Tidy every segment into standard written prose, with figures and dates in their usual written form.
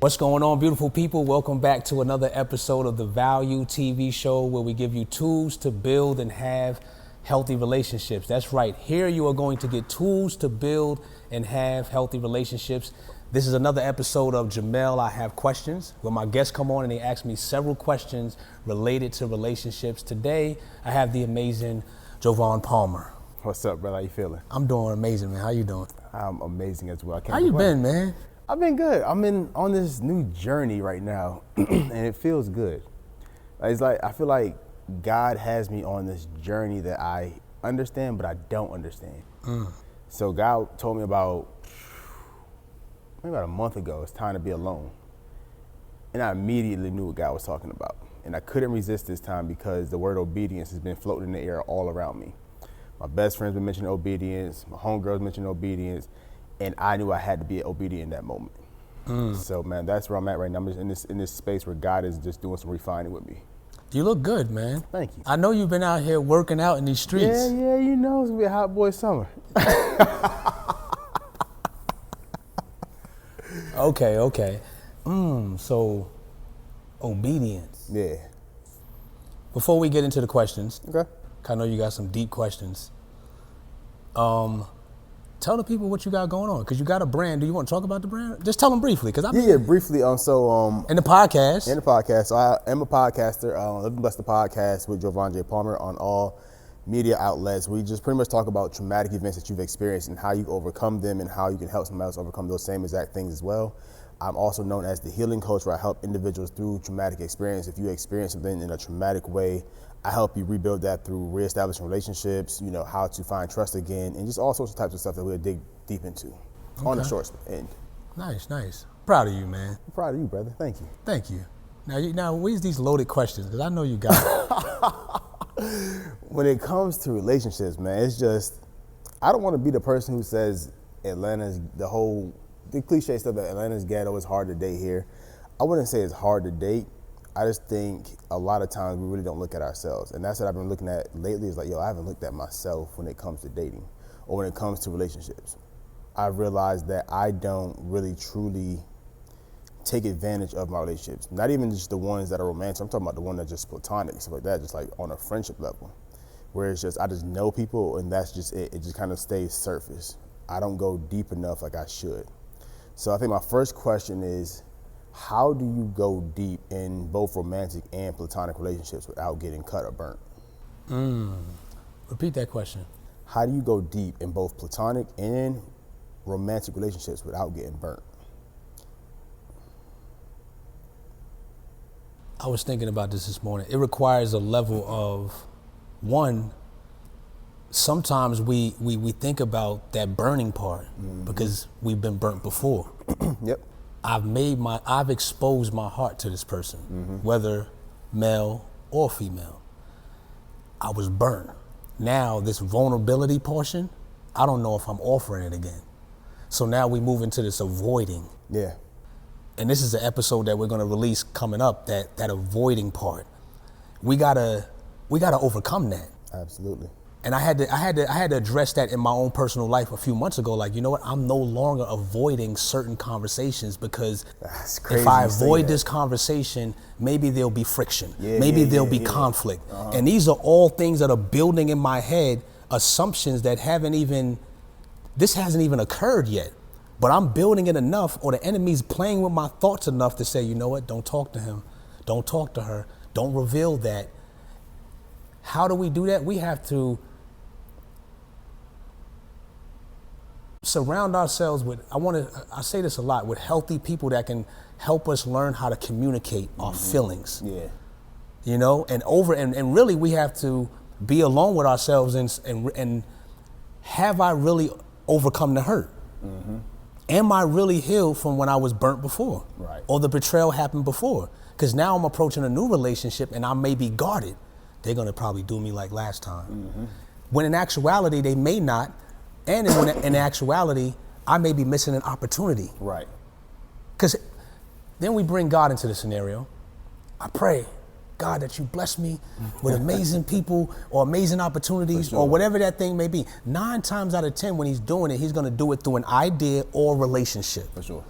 What's going on, beautiful people? Welcome back to another episode of the Value TV show, where we give you tools to build and have healthy relationships. That's right. Here you are going to get tools to build and have healthy relationships. This is another episode of Jamel, I Have Questions, where my guests come on and they ask me several questions related to relationships. Today, I have the amazing Joevan Palmer. What's up, brother? How you feeling? I'm doing amazing, man. How you doing? I'm amazing as well. How you been, man? I've been good. I'm on this new journey right now, and it feels good. It's like I feel like God has me on this journey that I understand, but I don't understand. So God told me maybe about a month ago, it's time to be alone. And I immediately knew what God was talking about. And I couldn't resist this time because the word obedience has been floating in the air all around me. My best friend's been mentioning obedience. My homegirl's mentioning obedience. And I knew I had to be obedient in that moment. So, man, that's where I'm at right now. I'm just in this space where God is just doing some refining with me. You look good, man. Thank you. I know you've been out here working out in these streets. Yeah, you know it's gonna be a hot boy summer. Okay. So, obedience. Yeah. Before we get into the questions, Okay. I know you got some deep questions. Tell the people what you got going on, because you got a brand. Do you want to talk about the brand? Just tell them briefly, because Briefly. In the podcast. So I am a podcaster. Living Blessed the podcast with Joevan Palmer on all media outlets. We just pretty much talk about traumatic events that you've experienced and how you overcome them and how you can help somebody else overcome those same exact things as well. I'm also known as the healing coach, where I help individuals through traumatic experience. If you experience something in a traumatic way, I help you rebuild that through reestablishing relationships, how to find trust again, and just all sorts of types of stuff that we'll dig deep into on the short end. Nice. Proud of you, man. I'm proud of you, brother. Thank you. Thank you. Now, where's these loaded questions? Because I know you got it. When it comes to relationships, man, it's just, I don't want to be the person who says Atlanta's, the cliche stuff that Atlanta's ghetto, is hard to date here. I wouldn't say it's hard to date. I just think a lot of times we really don't look at ourselves. And that's what I've been looking at lately, is like, I haven't looked at myself when it comes to dating or when it comes to relationships. I've realized that I don't really truly take advantage of my relationships. Not even just the ones that are romantic. I'm talking about the one that's just platonic, stuff like that, just like on a friendship level, where it's just, I just know people and that's just it. It just kind of stays surface. I don't go deep enough like I should. So I think my first question is, how do you go deep in both romantic and platonic relationships without getting cut or burnt? Repeat that question. How do you go deep in both platonic and romantic relationships without getting burnt? I was thinking about this morning. It requires a level of, one, sometimes we think about that burning part because we've been burnt before. Yep. I've exposed my heart to this person, whether male or female. I was burnt. Now this vulnerability portion, I don't know if I'm offering it again. So now we move into this avoiding. Yeah. And this is an episode that we're gonna release coming up, that avoiding part. We gotta overcome that. Absolutely. And I had to address that in my own personal life a few months ago. Like, you know what? I'm no longer avoiding certain conversations, because if I avoid this conversation, maybe there'll be friction. Maybe there'll be conflict. And these are all things that are building in my head, assumptions that hasn't even occurred yet. But I'm building it enough, or the enemy's playing with my thoughts enough to say, you know what? Don't talk to him. Don't talk to her. Don't reveal that. How do we do that? We have to surround ourselves with, I say this a lot, with healthy people that can help us learn how to communicate our feelings. Yeah. And really we have to be alone with ourselves and have I really overcome the hurt? Am I really healed from when I was burnt before? Right. Or the betrayal happened before? Because now I'm approaching a new relationship and I may be guarded. They're gonna probably do me like last time. When in actuality, they may not. And in actuality, I may be missing an opportunity. Right. Because then we bring God into the scenario. I pray, God, that you bless me with amazing people or amazing opportunities or whatever that thing may be. 9 times out of 10, when he's doing it, he's going to do it through an idea or relationship. For sure.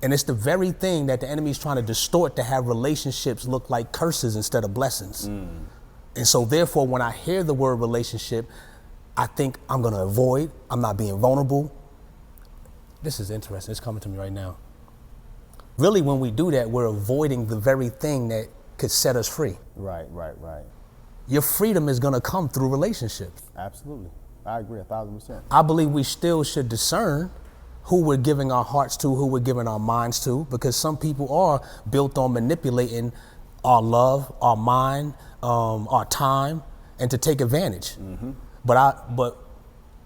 And it's the very thing that the enemy is trying to distort to have relationships look like curses instead of blessings. And so therefore, when I hear the word relationship, I think I'm gonna avoid, I'm not being vulnerable. This is interesting, it's coming to me right now. Really, when we do that, we're avoiding the very thing that could set us free. Right. Your freedom is gonna come through relationships. Absolutely. I agree 1,000%. I believe we still should discern who we're giving our hearts to, who we're giving our minds to, because some people are built on manipulating our love, our mind, our time, and to take advantage. But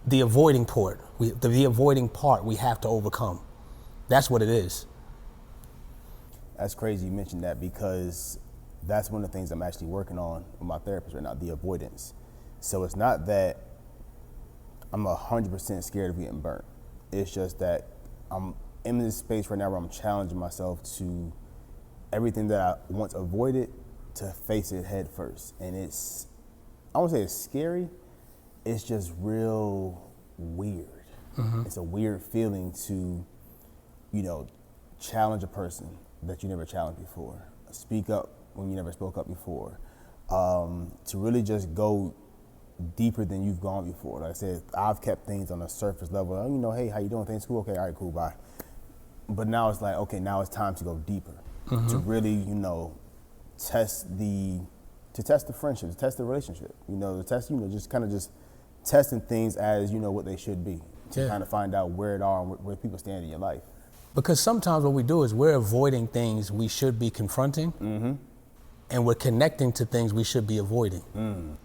the avoiding part, we have to overcome. That's what it is. That's crazy you mentioned that, because that's one of the things I'm actually working on with my therapist right now, the avoidance. So it's not that I'm 100% scared of getting burnt. It's just that I'm in this space right now where I'm challenging myself to everything that I once avoided, to face it head first. And it's, I won't say it's scary, it's just real weird. It's a weird feeling to, challenge a person that you never challenged before, speak up when you never spoke up before, to really just go deeper than you've gone before. Like I said, I've kept things on a surface level. Hey, how you doing? Things cool? Okay, all right, cool, bye. But now it's like, okay, now it's time to go deeper, to really, test the friendship, to test the relationship, to test, just testing things as, what they should be, to kind of find out where it are and where people stand in your life. Because sometimes what we do is we're avoiding things we should be confronting, and we're connecting to things we should be avoiding.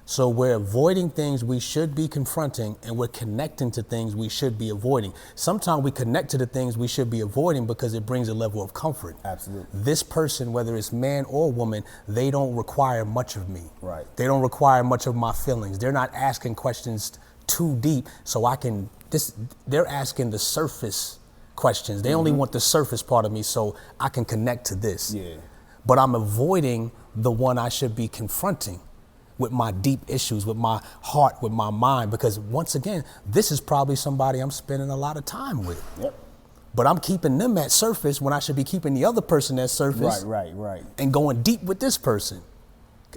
So we're avoiding things we should be confronting, and we're connecting to things we should be avoiding. Sometimes we connect to the things we should be avoiding because it brings a level of comfort. Absolutely. This person, whether it's man or woman, they don't require much of me. Right. They don't require much of my feelings. They're not asking questions too deep, so they're asking the surface questions. They only want the surface part of me, so I can connect to this. Yeah. But I'm avoiding the one I should be confronting with my deep issues, with my heart, with my mind, because once again, this is probably somebody I'm spending a lot of time with. Yep. But I'm keeping them at surface when I should be keeping the other person at surface. Right. And going deep with this person.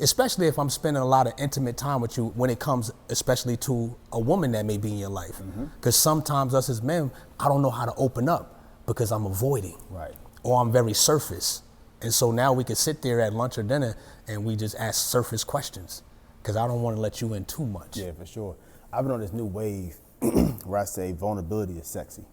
Especially if I'm spending a lot of intimate time with you, when it comes especially to a woman that may be in your life. Because sometimes us as men, I don't know how to open up because I'm avoiding. Right. Or I'm very surface. And so now we could sit there at lunch or dinner and we just ask surface questions, because I don't want to let you in too much. Yeah, for sure. I've been on this new wave where I say vulnerability is sexy.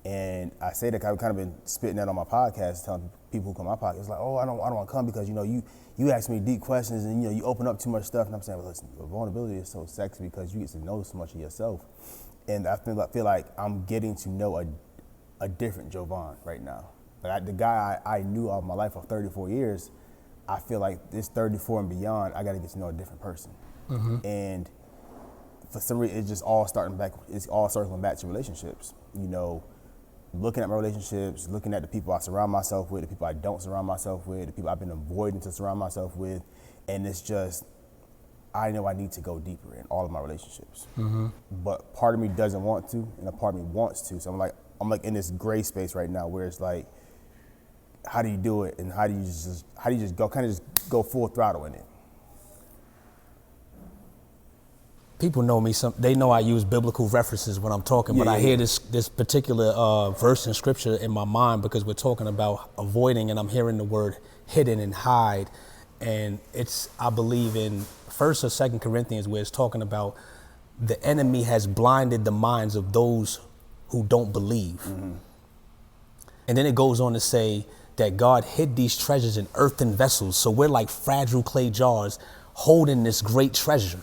And I say that I've kind of been spitting that on my podcast, telling people who come on my podcast, it's like, oh, I don't want to come because, you ask me deep questions and, you open up too much stuff. And I'm saying, well, listen, vulnerability is so sexy because you get to know so much of yourself. And I feel like I'm getting to know a different Joevan right now. Like the guy I knew all my life for 34 years, I feel like this 34 and beyond, I got to get to know a different person. And for some reason, it's all circling back to relationships. Looking at my relationships, looking at the people I surround myself with, the people I don't surround myself with, the people I've been avoiding to surround myself with. And it's just, I know I need to go deeper in all of my relationships. But part of me doesn't want to, and a part of me wants to. So I'm like in this gray space right now where it's like, how do you do it, and how do you just go full throttle in it? People know me, they know I use biblical references when I'm talking, but I hear this particular verse in scripture in my mind because we're talking about avoiding, and I'm hearing the word hidden and hide. And it's, I believe, in 1st or 2nd Corinthians, where it's talking about the enemy has blinded the minds of those who don't believe. And then it goes on to say that God hid these treasures in earthen vessels. So we're like fragile clay jars holding this great treasure.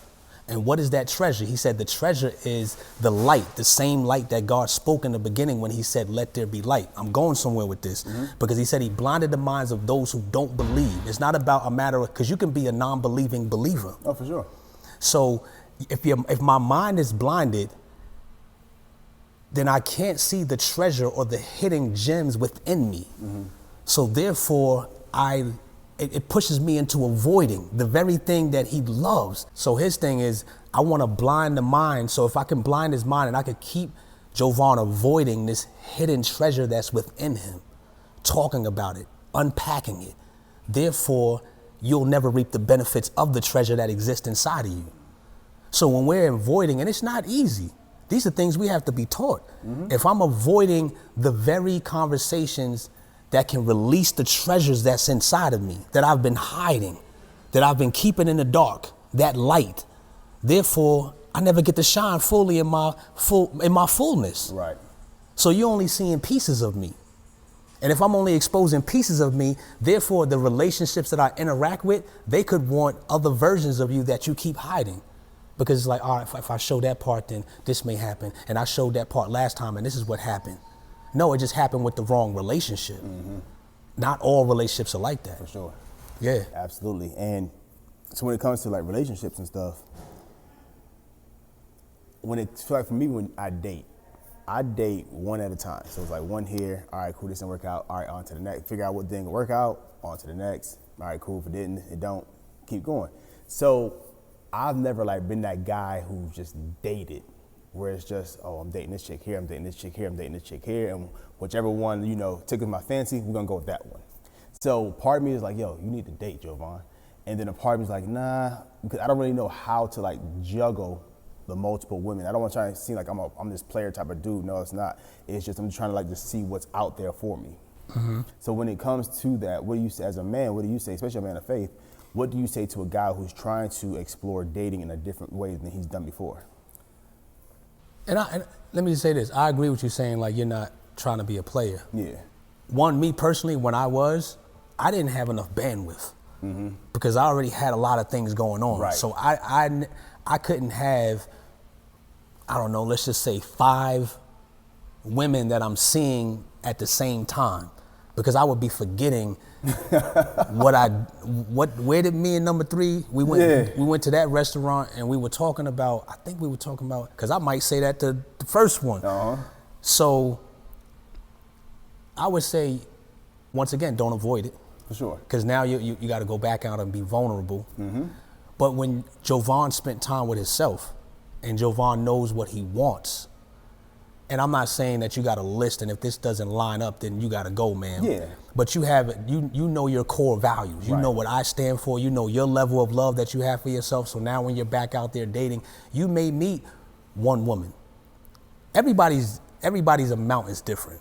And what is that treasure? He said the treasure is the light, the same light that God spoke in the beginning when he said, let there be light. I'm going somewhere with this because he said he blinded the minds of those who don't believe. It's not about a matter of, because you can be a non-believing believer. Oh, for sure. So if my mind is blinded, then I can't see the treasure or the hidden gems within me. So therefore, it pushes me into avoiding the very thing that he loves. So his thing is, I want to blind the mind. So if I can blind his mind and I could keep Joevan avoiding this hidden treasure that's within him, talking about it, unpacking it. Therefore, you'll never reap the benefits of the treasure that exists inside of you. So when we're avoiding, and it's not easy, these are things we have to be taught. If I'm avoiding the very conversations that can release the treasures that's inside of me, that I've been hiding, that I've been keeping in the dark, that light, therefore, I never get to shine fully in my fullness. Right. So you're only seeing pieces of me. And if I'm only exposing pieces of me, therefore the relationships that I interact with, they could want other versions of you that you keep hiding. Because it's like, all right, if I show that part, then this may happen. And I showed that part last time, and this is what happened. No, it just happened with the wrong relationship. Not all relationships are like that. For sure. Yeah. Absolutely. And so when it comes to like relationships and stuff, for me, when I date one at a time. So it's like one here, all right, cool, this didn't work out, all right, on to the next. Figure out what didn't work out, on to the next. All right, cool, if it didn't, it don't, keep going. So I've never like been that guy who just dated, where it's just, oh, I'm dating this chick here, I'm dating this chick here, I'm dating this chick here, and whichever one, tickles my fancy, we're gonna go with that one. So part of me is like, yo, you need to date, Joevan. And then a part of me is like, nah, because I don't really know how to like juggle the multiple women. I don't want to try to seem like I'm this player type of dude. No, it's not. It's just I'm trying to like just see what's out there for me. So when it comes to that, what do you say as a man? What do you say, especially a man of faith? What do you say to a guy who's trying to explore dating in a different way than he's done before? And let me just say this. I agree with you saying like you're not trying to be a player. Yeah. One, me personally, when I didn't have enough bandwidth because I already had a lot of things going on. Right. So I couldn't have, I don't know, let's just say 5 women that I'm seeing at the same time, because I would be forgetting where did me and number 3, we went to that restaurant and we were talking about, because I might say that to the first one. So I would say, once again, don't avoid it. For sure. Because now you got to go back out and be vulnerable. But when Joevan spent time with himself and Joevan knows what he wants, and I'm not saying that you got a list and if this doesn't line up, then you got to go, man. Yeah. But you know your core values. You know what I stand for. You know your level of love that you have for yourself. So now when you're back out there dating, you may meet one woman. Everybody's amount is different.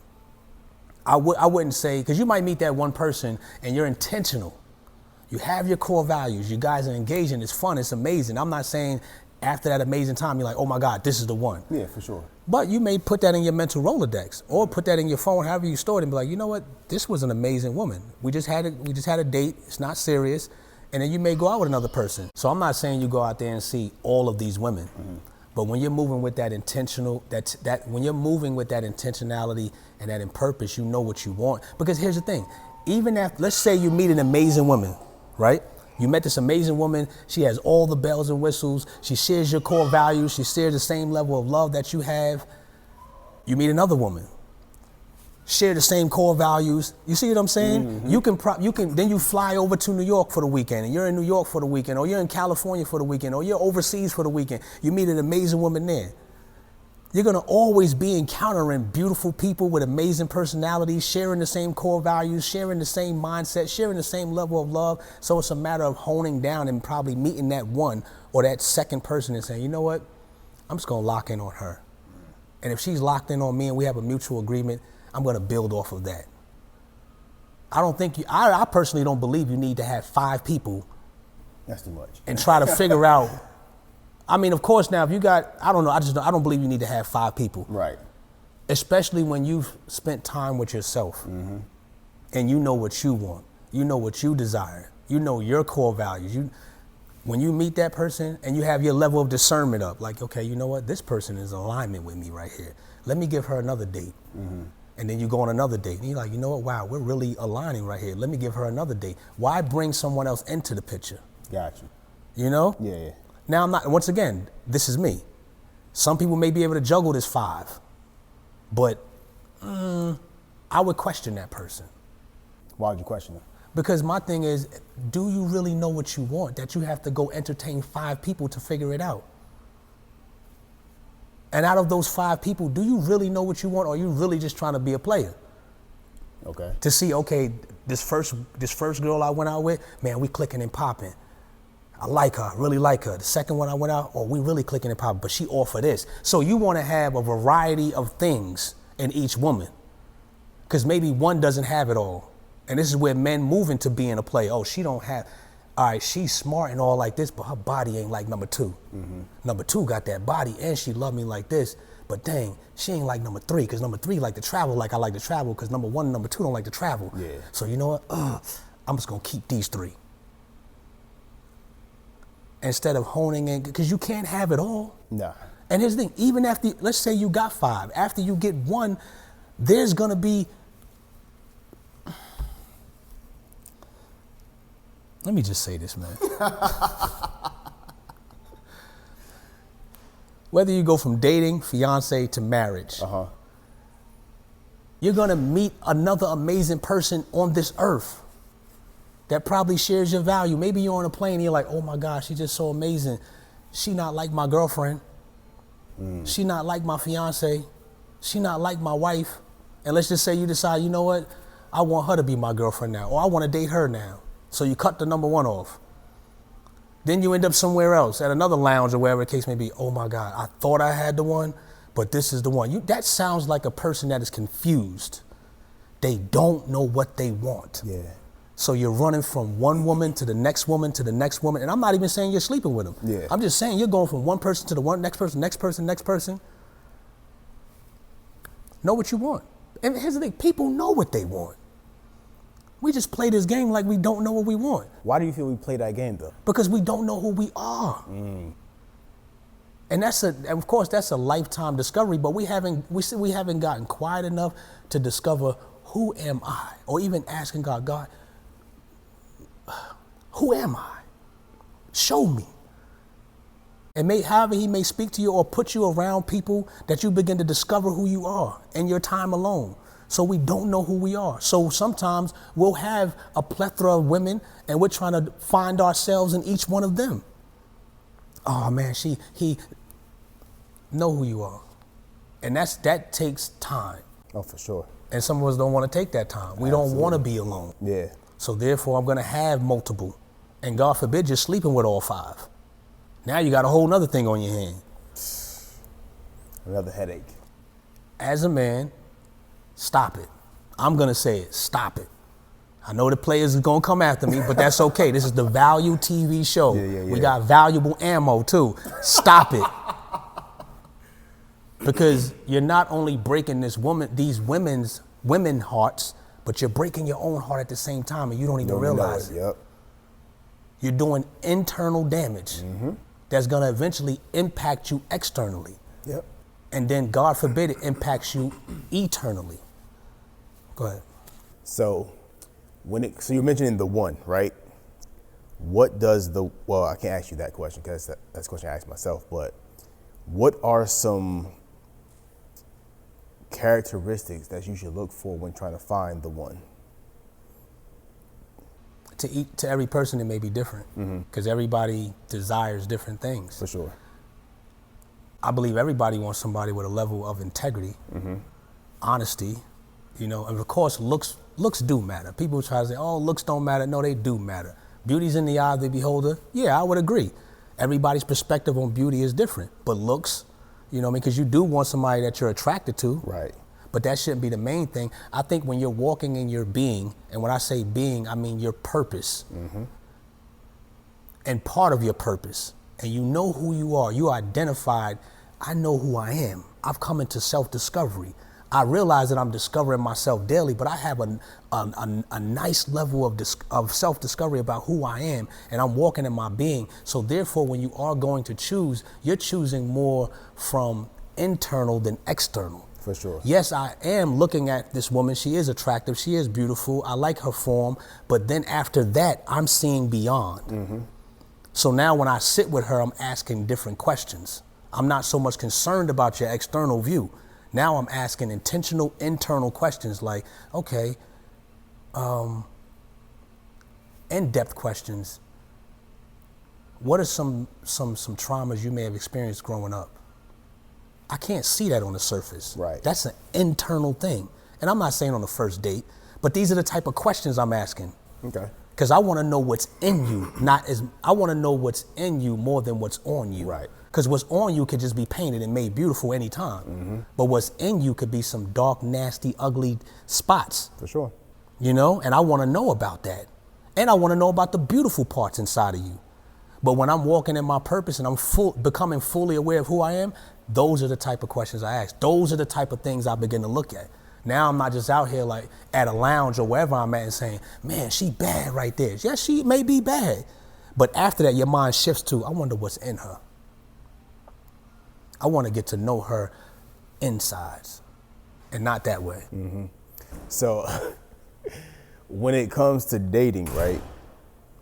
I wouldn't say, because you might meet that one person and you're intentional. You have your core values. You guys are engaging. It's fun. It's amazing. I'm not saying after that amazing time, you're like, oh my God, this is the one. Yeah, for sure. But you may put that in your mental Rolodex or put that in your phone, however you store it, and be like, you know what? This was an amazing woman. We just had a date. It's not serious. And then you may go out with another person. So I'm not saying you go out there and see all of these women. But when you're moving with that when you're moving with that intentionality and that in purpose, you know what you want. Because here's the thing, even after, let's say you meet an amazing woman, right? You met this amazing woman, she has all the bells and whistles, she shares your core values, she shares the same level of love that you have. You meet another woman, share the same core values. You see what I'm saying? Then you fly over to New York for the weekend, and you're in New York for the weekend, or you're in California for the weekend, or you're overseas for the weekend. You meet an amazing woman there. You're gonna always be encountering beautiful people with amazing personalities, sharing the same core values, sharing the same mindset, sharing the same level of love. So it's a matter of honing down and probably meeting that one or that second person and saying, you know what? I'm just gonna lock in on her. And if she's locked in on me and we have a mutual agreement, I'm gonna build off of that. I personally don't believe you need to have 5 people. That's too much. And try to figure out. I mean, of course, now if you got, I don't believe you need to have 5 people. Right. Especially when you've spent time with yourself and you know what you want, you know what you desire, you know your core values. When you meet that person and you have your level of discernment up, like, okay, you know what, this person is in alignment with me right here. Let me give her another date. And then you go on another date and you're like, you know what, wow, we're really aligning right here. Let me give her another date. Why bring someone else into the picture? Got you. You know? Yeah. Now, once again, this is me. Some people may be able to juggle this 5, but I would question that person. Why would you question them? Because my thing is, do you really know what you want that you have to go entertain 5 people to figure it out? And out of those 5 people, do you really know what you want, or are you really just trying to be a player? Okay. To see, okay, this first girl I went out with, man, we clicking and popping. I like her, really like her. The second one I went out, we really clicking and popping, but she offered this. So you want to have a variety of things in each woman, because maybe one doesn't have it all. And this is where men move into being a player. Oh, she don't have, all right, she's smart and all like this, but her body ain't like number 2. Number 2 got that body and she love me like this, but dang, she ain't like number 3, because number 3 like to travel like I like to travel, because number 1 and number 2 don't like to travel. Yeah. So you know what? I'm just gonna keep these 3. Instead of honing in, because you can't have it all. Nah. And here's the thing, even after, let's say you got 5, after you get 1, there's gonna be, let me just say this, man. Whether you go from dating, fiance, to marriage, you're gonna meet another amazing person on this earth that probably shares your value. Maybe you're on a plane and you're like, oh my gosh, she's just so amazing. She not like my girlfriend. She not like my fiance. She not like my wife. And let's just say you decide, you know what? I want her to be my girlfriend now, or I want to date her now. So you cut the number 1 off. Then you end up somewhere else at another lounge or wherever the case may be. Oh my God, I thought I had the one, but this is the one. That sounds like a person that is confused. They don't know what they want. Yeah. So you're running from one woman to the next woman to the next woman. And I'm not even saying you're sleeping with them. Yeah. I'm just saying you're going from one person to the next person, next person, next person. Know what you want. And here's the thing, people know what they want. We just play this game like we don't know what we want. Why do you feel we play that game though? Because we don't know who we are. And of course that's a lifetime discovery, but we haven't gotten quiet enough to discover, who am I? Or even asking God, who am I? Show me. And however he may speak to you or put you around people that you begin to discover who you are in your time alone. So we don't know who we are. So sometimes we'll have a plethora of women and we're trying to find ourselves in each one of them. Oh man, he know who you are. And that takes time. Oh, for sure. And some of us don't want to take that time. We don't want to be alone. Yeah. So therefore I'm gonna have multiple. And God forbid you're sleeping with all 5. Now you got a whole nother thing on your hand. Another headache. As a man, stop it. I'm gonna say it, stop it. I know the players are gonna come after me, but that's okay. This is the Value TV show. Yeah. We got valuable ammo too. Stop it. Because you're not only breaking these women's hearts, but you're breaking your own heart at the same time, and you don't even realize it. Yep. You're doing internal damage that's gonna eventually impact you externally. Yep. And then, God forbid, it impacts you eternally. Go ahead. So you're mentioning the one, right? What does well, I can't ask you that question because that's a question I asked myself, but what are some characteristics that you should look for when trying to find the one? To every person, it may be different because everybody desires different things. For sure. I believe everybody wants somebody with a level of integrity, honesty, and of course looks do matter. People try to say, oh, looks don't matter. No, they do matter. Beauty's in the eye of the beholder. Yeah, I would agree. Everybody's perspective on beauty is different, but looks, because you do want somebody that you're attracted to. Right. But that shouldn't be the main thing. I think when you're walking in your being, and when I say being, I mean your purpose and part of your purpose, and you know who you are, you identified, I know who I am. I've come into self-discovery. I realize that I'm discovering myself daily, but I have a nice level of self-discovery about who I am, and I'm walking in my being. So therefore, when you are going to choose, you're choosing more from internal than external. For sure. Yes, I am looking at this woman. She is attractive. She is beautiful. I like her form. But then after that, I'm seeing beyond. So now when I sit with her, I'm asking different questions. I'm not so much concerned about your external view. Now I'm asking intentional internal questions like, okay, in-depth questions. What are some traumas you may have experienced growing up? I can't see that on the surface. Right. That's an internal thing. And I'm not saying on the first date, but these are the type of questions I'm asking. Okay. Because I want to know what's in you, I want to know what's in you more than what's on you. Right. Because what's on you could just be painted and made beautiful anytime. Mm-hmm. But what's in you could be some dark, nasty, ugly spots. For sure. You know, and I want to know about that. And I want to know about the beautiful parts inside of you. But when I'm walking in my purpose and I'm becoming fully aware of who I am, those are the type of questions I ask. Those are the type of things I begin to look at. Now I'm not just out here like at a lounge or wherever I'm at and saying, man, she bad right there. Yes, she may be bad. But after that, your mind shifts to, I wonder what's in her. I want to get to know her insides and not that way. Mm-hmm. So when it comes to dating, right,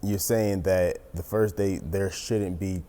you're saying that the first date, there shouldn't be